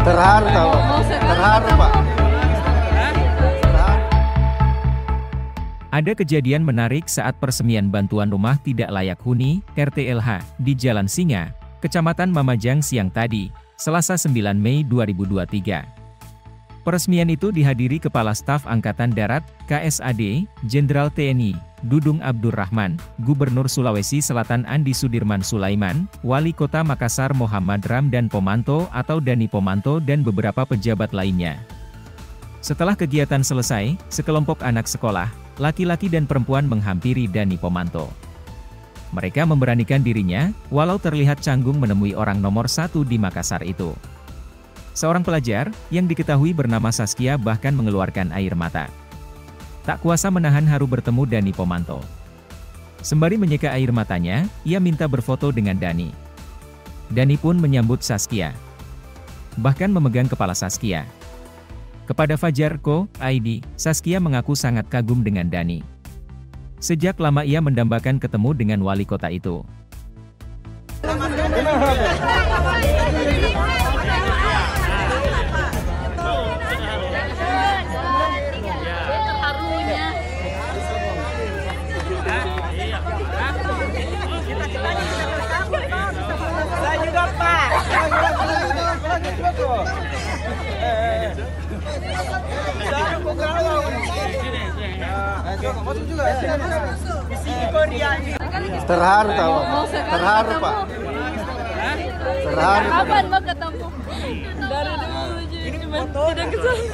Terharu tahu. Terharu, Pak. Ada kejadian menarik saat peresmian bantuan rumah tidak layak huni, RTLH, di Jalan Singa, Kecamatan Mamajang siang tadi, Selasa 9 Mei 2023. Peresmian itu dihadiri Kepala Staf Angkatan Darat, KSAD, Jenderal TNI, Dudung Abdurrahman, Gubernur Sulawesi Selatan Andi Sudirman Sulaiman, Wali Kota Makassar Muhammad Ramdan Pomanto atau Dani Pomanto dan beberapa pejabat lainnya. Setelah kegiatan selesai, sekelompok anak sekolah, laki-laki dan perempuan menghampiri Dani Pomanto. Mereka memberanikan dirinya, walau terlihat canggung menemui orang nomor 1 di Makassar itu. Seorang pelajar, yang diketahui bernama Saskia bahkan mengeluarkan air mata. Tak kuasa menahan haru bertemu Dani Pomanto. Sembari menyeka air matanya, ia minta berfoto dengan Dani. Dani pun menyambut Saskia. Bahkan memegang kepala Saskia. Kepada Fajar.co.id, Saskia mengaku sangat kagum dengan Dani. Sejak lama ia mendambakan ketemu dengan wali kota itu. Saya juga, Pak. Terharu tahu. Terharu, Pak. Terharu. Kapan mau ketemu? Dari dulu cuma tidak kesana.